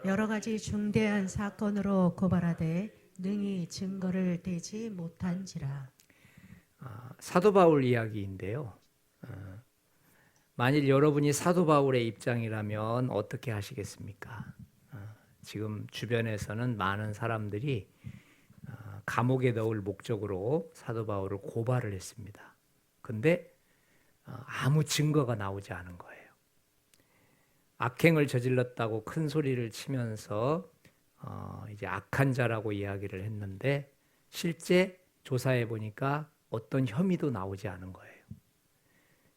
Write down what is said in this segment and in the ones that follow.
여러 가지 중대한 사건으로 고발하되 능히 증거를 대지 못한지라. 사도 바울 이야기인데요. 만일 여러분이 사도 바울의 입장이라면 어떻게 하시겠습니까? 지금 주변에서는 많은 사람들이 감옥에 넣을 목적으로 사도 바울을 고발을 했습니다. 근데 아무 증거가 나오지 않은 거예요. 악행을 저질렀다고 큰 소리를 치면서 이제 악한 자라고 이야기를 했는데 실제 조사해 보니까 어떤 혐의도 나오지 않은 거예요.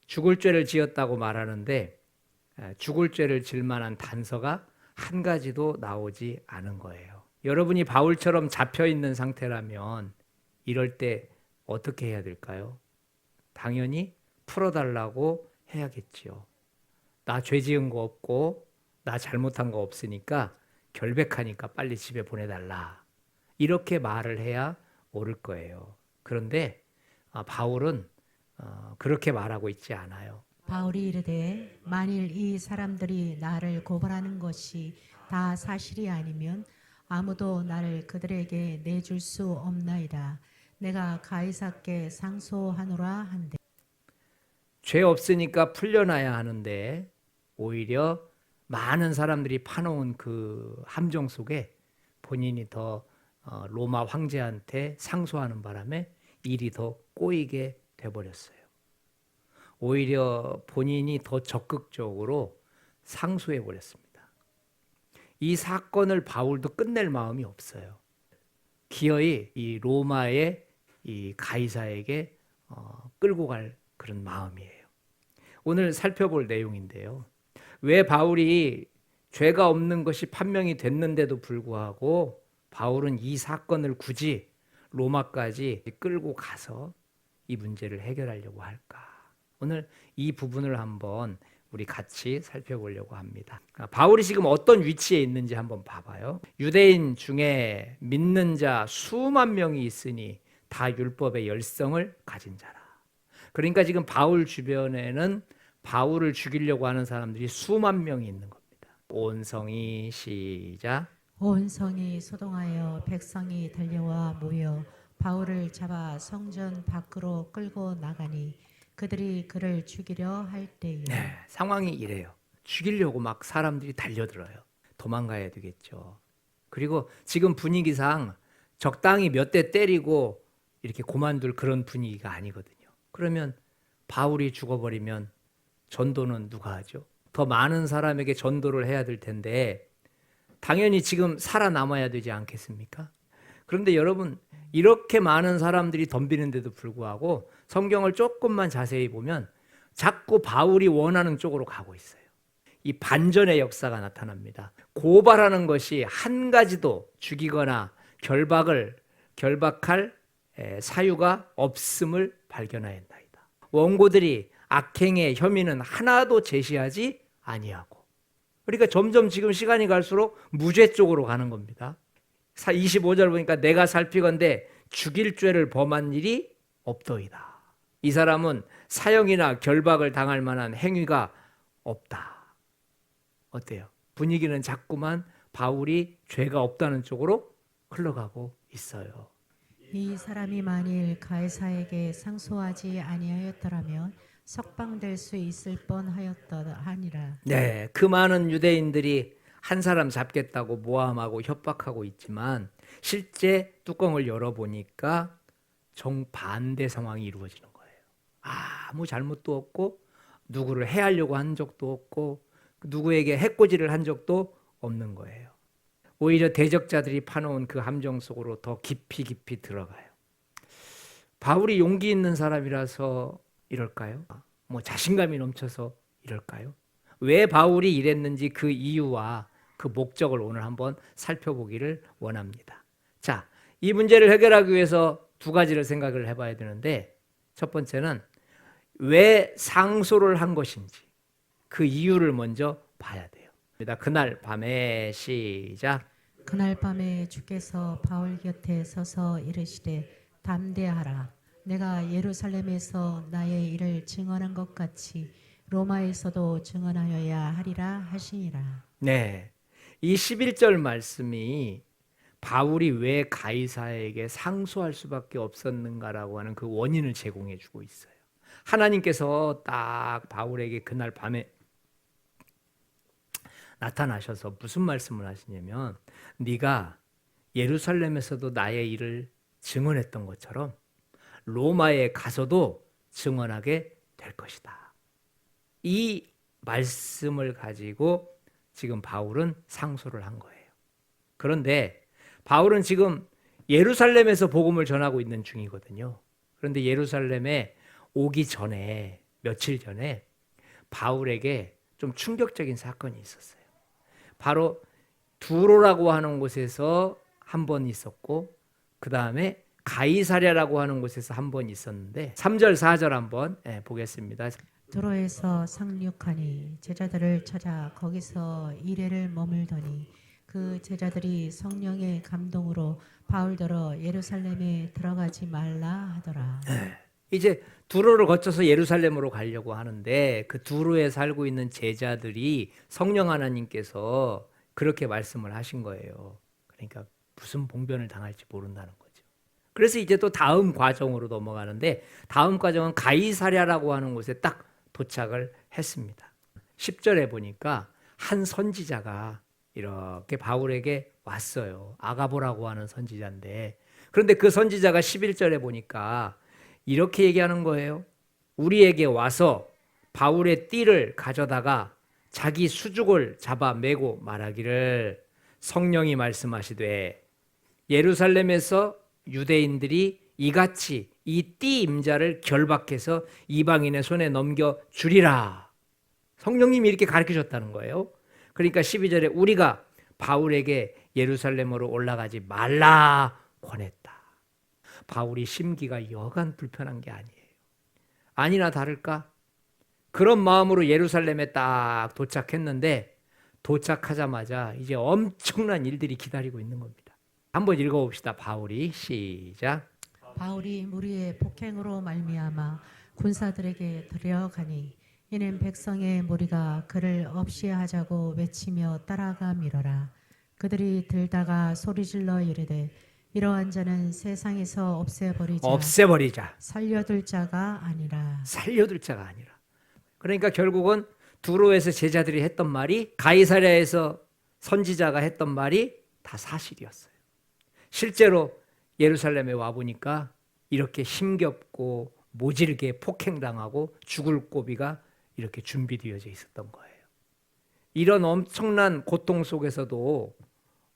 죽을 죄를 지었다고 말하는데 죽을 죄를 질 만한 단서가 한 가지도 나오지 않은 거예요. 여러분이 바울처럼 잡혀 있는 상태라면 이럴 때 어떻게 해야 될까요? 당연히 풀어달라고 해야겠지요. 나 죄 지은 거 없고 나 잘못한 거 없으니까 결백하니까 빨리 집에 보내달라. 이렇게 말을 해야 옳을 거예요. 그런데 바울은 그렇게 말하고 있지 않아요. 바울이 이르되 만일 이 사람들이 나를 고발하는 것이 다 사실이 아니면 아무도 나를 그들에게 내줄 수 없나이다. 내가 가이사께 상소하노라 한대. 죄 없으니까 풀려나야 하는데 오히려 많은 사람들이 파놓은 그 함정 속에 본인이 더 로마 황제한테 상소하는 바람에 일이 더 꼬이게 돼버렸어요. 오히려 본인이 더 적극적으로 상소해 버렸습니다. 이 사건을 바울도 끝낼 마음이 없어요. 기어이 이 로마의 이 가이사에게 끌고 갈 그런 마음이에요. 오늘 살펴볼 내용인데요. 왜 바울이 죄가 없는 것이 판명이 됐는데도 불구하고 바울은 이 사건을 굳이 로마까지 끌고 가서 이 문제를 해결하려고 할까? 오늘 이 부분을 한번 우리 같이 살펴보려고 합니다. 바울이 지금 어떤 위치에 있는지 한번 봐봐요. 유대인 중에 믿는 자 수만 명이 있으니 다 율법의 열성을 가진 자라. 그러니까 지금 바울 주변에는 바울을 죽이려고 하는 사람들이 수만 명이 있는 겁니다. 온 성이 시작. 온 성이 소동하여 백성이 달려와 모여 바울을 잡아 성전 밖으로 끌고 나가니 그들이 그를 죽이려 할 때에. 네, 상황이 이래요. 죽이려고 막 사람들이 달려들어요. 도망가야 되겠죠. 그리고 지금 분위기상 적당히 몇 대 때리고 이렇게 고만둘 그런 분위기가 아니거든요. 그러면 바울이 죽어버리면 전도는 누가 하죠? 더 많은 사람에게 전도를 해야 될 텐데 당연히 지금 살아남아야 되지 않겠습니까? 그런데 여러분, 이렇게 많은 사람들이 덤비는데도 불구하고 성경을 조금만 자세히 보면 자꾸 바울이 원하는 쪽으로 가고 있어요. 이 반전의 역사가 나타납니다. 고발하는 것이 한 가지도 죽이거나 결박할 사유가 없음을 발견하였나이다. 원고들이 악행의 혐의는 하나도 제시하지 아니하고, 그러니까 점점 지금 시간이 갈수록 무죄 쪽으로 가는 겁니다. 25절 보니까 내가 살피건대 죽일 죄를 범한 일이 없더이다. 이 사람은 사형이나 결박을 당할 만한 행위가 없다. 어때요? 분위기는 자꾸만 바울이 죄가 없다는 쪽으로 흘러가고 있어요. 이 사람이 만일 가이사에게 상소하지 아니하였더라면 석방될 수 있을 뻔하였다 하니라. 네, 그 많은 유대인들이 한 사람 잡겠다고 모함하고 협박하고 있지만 실제 뚜껑을 열어보니까 정반대 상황이 이루어지는 거예요. 아무 잘못도 없고 누구를 해하려고 한 적도 없고 누구에게 해코지를 한 적도 없는 거예요. 오히려 대적자들이 파놓은 그 함정 속으로 더 깊이 들어가요. 바울이 용기 있는 사람이라서 이럴까요? 뭐 자신감이 넘쳐서 이럴까요? 왜 바울이 이랬는지 그 이유와 그 목적을 오늘 한번 살펴보기를 원합니다. 자, 이 문제를 해결하기 위해서 두 가지를 생각을 해봐야 되는데, 첫 번째는 왜 상소를 한 것인지 그 이유를 먼저 봐야 돼요. 그날 밤에 시작. 그날 밤에 주께서 바울 곁에 서서 이르시되 담대하라. 내가 예루살렘에서 나의 일을 증언한 것 같이 로마에서도 증언하여야 하리라 하시니라. 네, 이 11절 말씀이 바울이 왜 가이사에게 상소할 수밖에 없었는가라고 하는 그 원인을 제공해 주고 있어요. 하나님께서 딱 바울에게 그날 밤에 나타나셔서 무슨 말씀을 하시냐면 네가 예루살렘에서도 나의 일을 증언했던 것처럼 로마에 가서도 증언하게 될 것이다. 이 말씀을 가지고 지금 바울은 상소를 한 거예요. 그런데 바울은 지금 예루살렘에서 복음을 전하고 있는 중이거든요. 그런데 예루살렘에 오기 전에 며칠 전에 바울에게 좀 충격적인 사건이 있었어요. 바로 두로라고 하는 곳에서 한 번 있었고 그 다음에 가이사랴라고 하는 곳에서 한 번 있었는데 3절 4절 한번 보겠습니다. 도로에서 상륙하니 제자들을 찾아 거기서 이래를 머물더니 그 제자들이 성령의 감동으로 바울더러 예루살렘에 들어가지 말라 하더라. 이제 두로를 거쳐서 예루살렘으로 가려고 하는데 그 두로에 살고 있는 제자들이 성령 하나님께서 그렇게 말씀을 하신 거예요. 그러니까 무슨 봉변을 당할지 모른다는 거죠. 그래서 이제 또 다음 과정으로 넘어가는데 다음 과정은 가이사랴라고 하는 곳에 딱 도착을 했습니다. 10절에 보니까 한 선지자가 이렇게 바울에게 왔어요. 아가보라고 하는 선지자인데 그런데 그 선지자가 11절에 보니까 이렇게 얘기하는 거예요. 우리에게 와서 바울의 띠를 가져다가 자기 수족을 잡아 매고 말하기를 성령이 말씀하시되 예루살렘에서 유대인들이 이같이 이 띠 임자를 결박해서 이방인의 손에 넘겨 주리라. 성령님이 이렇게 가르쳐 줬다는 거예요. 그러니까 12절에 우리가 바울에게 예루살렘으로 올라가지 말라 권했다. 바울이 심기가 여간 불편한 게 아니에요. 아니나 다를까? 그런 마음으로 예루살렘에 딱 도착했는데 도착하자마자 이제 엄청난 일들이 기다리고 있는 겁니다. 한번 읽어봅시다. 바울이 시작. 바울이 무리의 폭행으로 말미암아 군사들에게 들여가니 이는 백성의 무리가 그를 없이하자고 외치며 따라가 밀어라. 그들이 들다가 소리질러 이르되 이러한 자는 세상에서 없애버리자. 살려둘 자가 아니라. 살려둘 자가 아니라. 그러니까 결국은 두로에서 제자들이 했던 말이 가이사랴에서 선지자가 했던 말이 다 사실이었어요. 실제로 예루살렘에 와보니까 이렇게 힘겹고 모질게 폭행당하고 죽을 고비가 이렇게 준비되어져 있었던 거예요. 이런 엄청난 고통 속에서도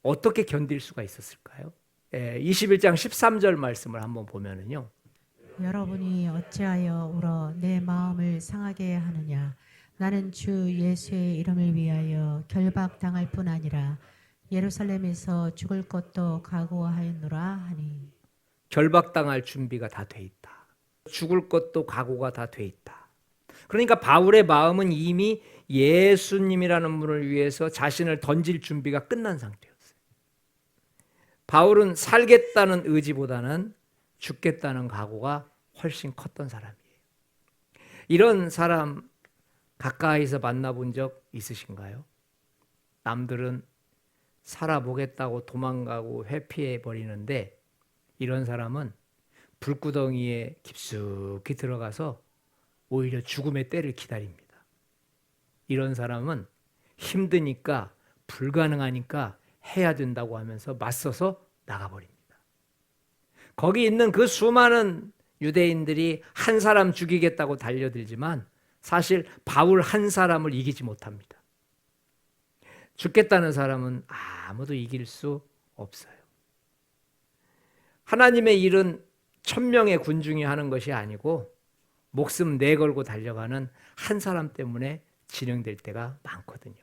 어떻게 견딜 수가 있었을까요? 21장 13절 말씀을 한번 보면은요. 여러분이 어찌하여 울어 내 마음을 상하게 하느냐. 나는 주 예수의 이름을 위하여 결박당할 뿐 아니라 예루살렘에서 죽을 것도 각오하였노라 하니. 결박당할 준비가 다 돼 있다. 죽을 것도 각오가 다 돼 있다. 그러니까 바울의 마음은 이미 예수님이라는 분을 위해서 자신을 던질 준비가 끝난 상태였어요. 바울은 살겠다는 의지보다는 죽겠다는 각오가 훨씬 컸던 사람이에요. 이런 사람 가까이서 만나본 적 있으신가요? 남들은 살아보겠다고 도망가고 회피해 버리는데 이런 사람은 불구덩이에 깊숙이 들어가서 오히려 죽음의 때를 기다립니다. 이런 사람은 힘드니까 불가능하니까 해야 된다고 하면서 맞서서 나가버립니다. 거기 있는 그 수많은 유대인들이 한 사람 죽이겠다고 달려들지만 사실 바울 한 사람을 이기지 못합니다. 죽겠다는 사람은 아무도 이길 수 없어요. 하나님의 일은 1000명의 군중이 하는 것이 아니고 목숨 내걸고 달려가는 한 사람 때문에 진행될 때가 많거든요.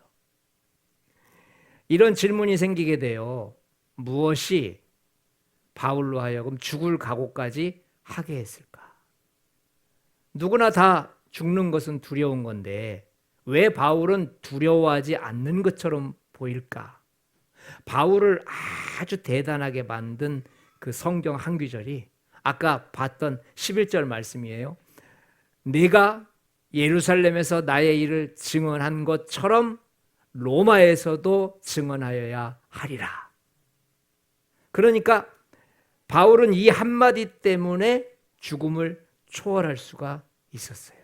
이런 질문이 생기게 돼요. 무엇이 바울로 하여금 죽을 각오까지 하게 했을까? 누구나 다 죽는 것은 두려운 건데 왜 바울은 두려워하지 않는 것처럼 보일까? 바울을 아주 대단하게 만든 그 성경 한 구절이 아까 봤던 11절 말씀이에요. 내가 예루살렘에서 나의 일을 증언한 것처럼 로마에서도 증언하여야 하리라. 그러니까 바울은 이 한마디 때문에 죽음을 초월할 수가 있었어요.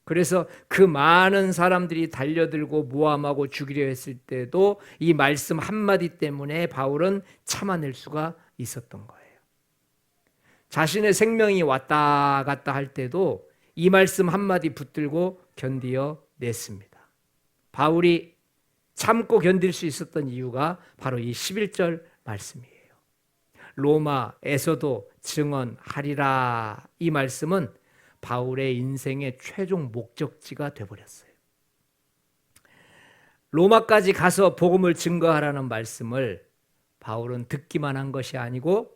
그래서 그 많은 사람들이 달려들고 모함하고 죽이려 했을 때도 이 말씀 한마디 때문에 바울은 참아낼 수가 있었던 거예요. 자신의 생명이 왔다 갔다 할 때도 이 말씀 한마디 붙들고 견디어 냈습니다. 바울이 참고 견딜 수 있었던 이유가 바로 이 11절 말씀이에요. 로마에서도 증언하리라. 이 말씀은 바울의 인생의 최종 목적지가 되어버렸어요. 로마까지 가서 복음을 증거하라는 말씀을 바울은 듣기만 한 것이 아니고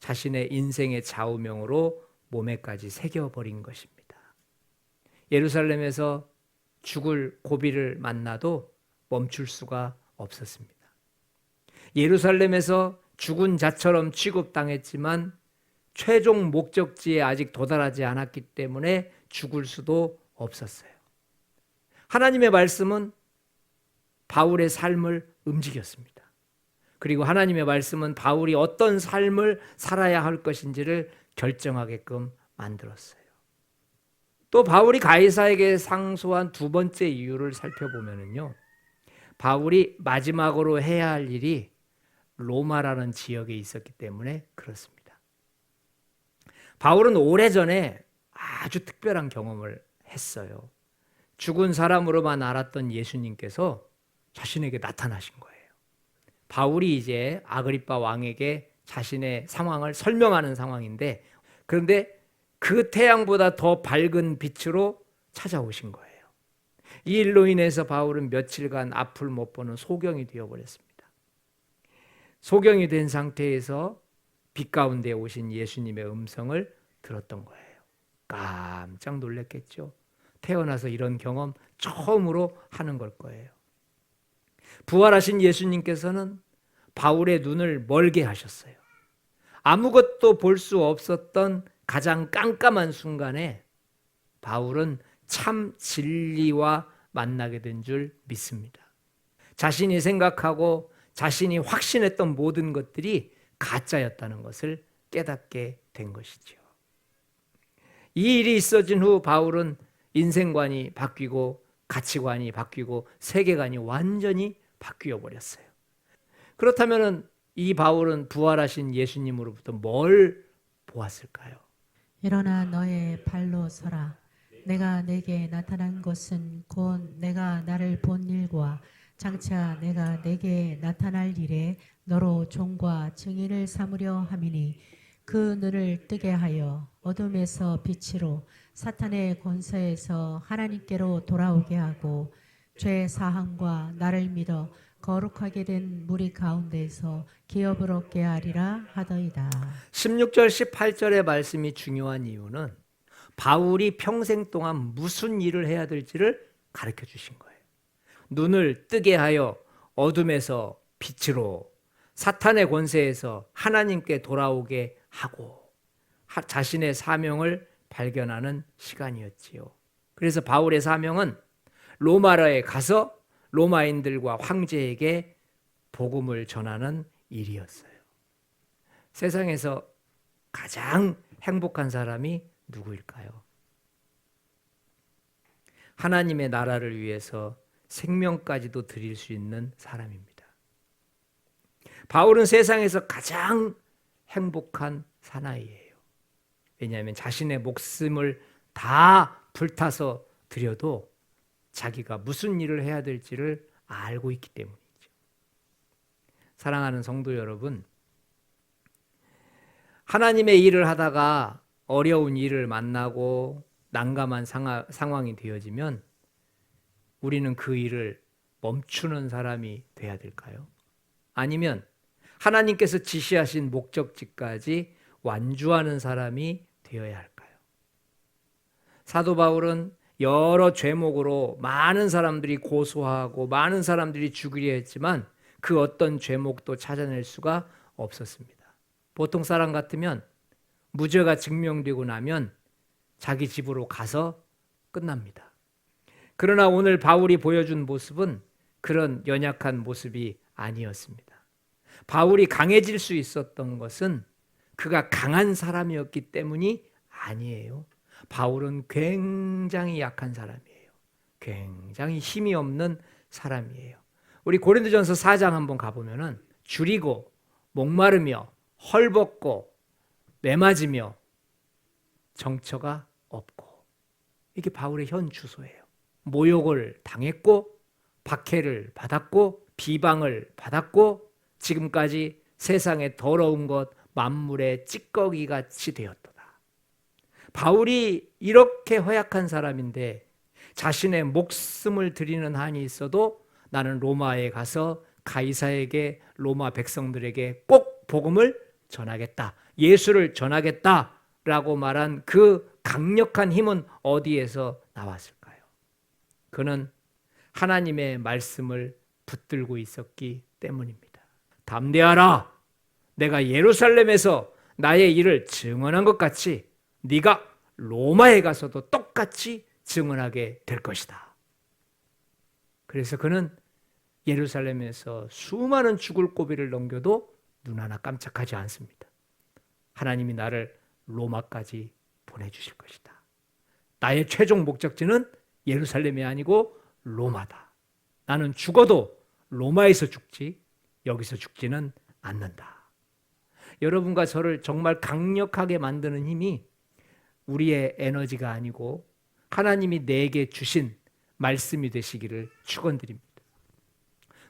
자신의 인생의 좌우명으로 몸에까지 새겨버린 것입니다. 예루살렘에서 죽을 고비를 만나도 멈출 수가 없었습니다. 예루살렘에서 죽은 자처럼 취급당했지만 최종 목적지에 아직 도달하지 않았기 때문에 죽을 수도 없었어요. 하나님의 말씀은 바울의 삶을 움직였습니다. 그리고 하나님의 말씀은 바울이 어떤 삶을 살아야 할 것인지를 결정하게끔 만들었어요. 또 바울이 가이사에게 상소한 두 번째 이유를 살펴보면요, 바울이 마지막으로 해야 할 일이 로마라는 지역에 있었기 때문에 그렇습니다. 바울은 오래전에 아주 특별한 경험을 했어요. 죽은 사람으로만 알았던 예수님께서 자신에게 나타나신 거예요. 바울이 이제 아그리빠 왕에게 자신의 상황을 설명하는 상황인데, 그런데 그 태양보다 더 밝은 빛으로 찾아오신 거예요. 이 일로 인해서 바울은 며칠간 앞을 못 보는 소경이 되어버렸습니다. 소경이 된 상태에서 빛 가운데 오신 예수님의 음성을 들었던 거예요. 깜짝 놀랐겠죠. 태어나서 이런 경험 처음으로 하는 걸 거예요. 부활하신 예수님께서는 바울의 눈을 멀게 하셨어요. 아무것도 볼 수 없었던 가장 깜깜한 순간에 바울은 참 진리와 만나게 된 줄 믿습니다. 자신이 생각하고 자신이 확신했던 모든 것들이 가짜였다는 것을 깨닫게 된 것이죠. 이 일이 있어진 후 바울은 인생관이 바뀌고 가치관이 바뀌고 세계관이 완전히 바뀌어 버렸어요. 그렇다면 이 바울은 부활하신 예수님으로부터 뭘 보았을까요? 일어나 너의 발로 서라. 내가 내게 나타난 것은 곧 내가 나를 본 일과 장차 내가 내게 나타날 일에 너로 종과 증인을 삼으려 함이니 그 눈을 뜨게 하여 어둠에서 빛으로 사탄의 권세에서 하나님께로 돌아오게 하고 죄 사함과 나를 믿어 거룩하게 된 무리 가운데서 기업을 얻게 하리라 하더이다. 16절 18절의 말씀이 중요한 이유는 바울이 평생 동안 무슨 일을 해야 될지를 가르쳐 주신 거예요. 눈을 뜨게 하여 어둠에서 빛으로 사탄의 권세에서 하나님께 돌아오게 하고 자신의 사명을 발견하는 시간이었지요. 그래서 바울의 사명은 로마에 가서 로마인들과 황제에게 복음을 전하는 일이었어요. 세상에서 가장 행복한 사람이 누구일까요? 하나님의 나라를 위해서 생명까지도 드릴 수 있는 사람입니다. 바울은 세상에서 가장 행복한 사나이예요. 왜냐하면 자신의 목숨을 다 불타서 드려도 자기가 무슨 일을 해야 될지를 알고 있기 때문이죠. 사랑하는 성도 여러분, 하나님의 일을 하다가 어려운 일을 만나고 난감한 상황이 되어지면 우리는 그 일을 멈추는 사람이 돼야 될까요? 아니면 하나님께서 지시하신 목적지까지 완주하는 사람이 되어야 할까요? 사도 바울은 여러 죄목으로 많은 사람들이 고소하고 많은 사람들이 죽이려 했지만 그 어떤 죄목도 찾아낼 수가 없었습니다. 보통 사람 같으면 무죄가 증명되고 나면 자기 집으로 가서 끝납니다. 그러나 오늘 바울이 보여준 모습은 그런 연약한 모습이 아니었습니다. 바울이 강해질 수 있었던 것은 그가 강한 사람이었기 때문이 아니에요. 바울은 굉장히 약한 사람이에요. 굉장히 힘이 없는 사람이에요. 우리 고린도전서 4장 한번 가보면은 줄이고 목마르며 헐벗고 매맞으며 정처가 없고, 이게 바울의 현 주소예요. 모욕을 당했고 박해를 받았고 비방을 받았고 지금까지 세상의 더러운 것 만물의 찌꺼기같이 되었도다. 바울이 이렇게 허약한 사람인데 자신의 목숨을 드리는 한이 있어도 나는 로마에 가서 가이사에게, 로마 백성들에게 꼭 복음을 전하겠다, 예수를 전하겠다라고 말한 그 강력한 힘은 어디에서 나왔을까요? 그는 하나님의 말씀을 붙들고 있었기 때문입니다. 담대하라. 내가 예루살렘에서 나의 일을 증언한 것 같이 네가 로마에 가서도 똑같이 증언하게 될 것이다. 그래서 그는 예루살렘에서 수많은 죽을 고비를 넘겨도 눈 하나 깜짝하지 않습니다. 하나님이 나를 로마까지 보내주실 것이다. 나의 최종 목적지는 예루살렘이 아니고 로마다. 나는 죽어도 로마에서 죽지 여기서 죽지는 않는다. 여러분과 저를 정말 강력하게 만드는 힘이 우리의 에너지가 아니고 하나님이 내게 주신 말씀이 되시기를 축원드립니다.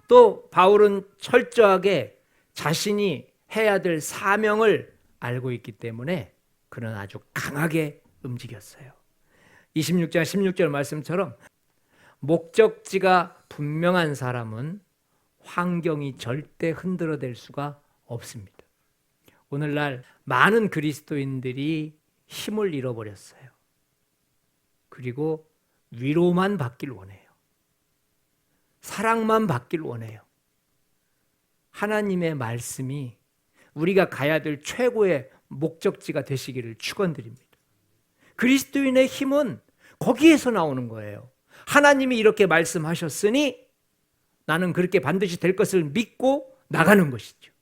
또 바울은 철저하게 자신이 해야 될 사명을 알고 있기 때문에 그는 아주 강하게 움직였어요. 26장 16절 말씀처럼 목적지가 분명한 사람은 환경이 절대 흔들어댈 수가 없습니다. 오늘날 많은 그리스도인들이 힘을 잃어버렸어요. 그리고 위로만 받길 원해요. 사랑만 받길 원해요. 하나님의 말씀이 우리가 가야 될 최고의 목적지가 되시기를 축원드립니다. 그리스도인의 힘은 거기에서 나오는 거예요. 하나님이 이렇게 말씀하셨으니 나는 그렇게 반드시 될 것을 믿고 나가는 것이죠.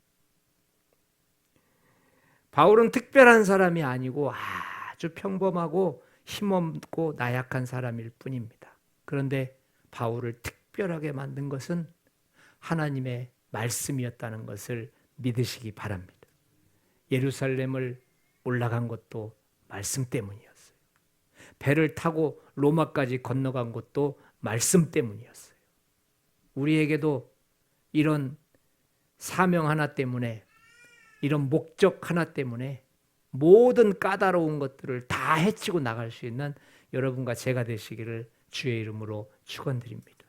바울은 특별한 사람이 아니고 아주 평범하고 힘없고 나약한 사람일 뿐입니다. 그런데 바울을 특별하게 만든 것은 하나님의 말씀이었다는 것을 믿으시기 바랍니다. 예루살렘을 올라간 것도 말씀 때문이었어요. 배를 타고 로마까지 건너간 것도 말씀 때문이었어요. 우리에게도 이런 사명 하나 때문에, 이런 목적 하나 때문에 모든 까다로운 것들을 다 헤치고 나갈 수 있는 여러분과 제가 되시기를 주의 이름으로 축원드립니다.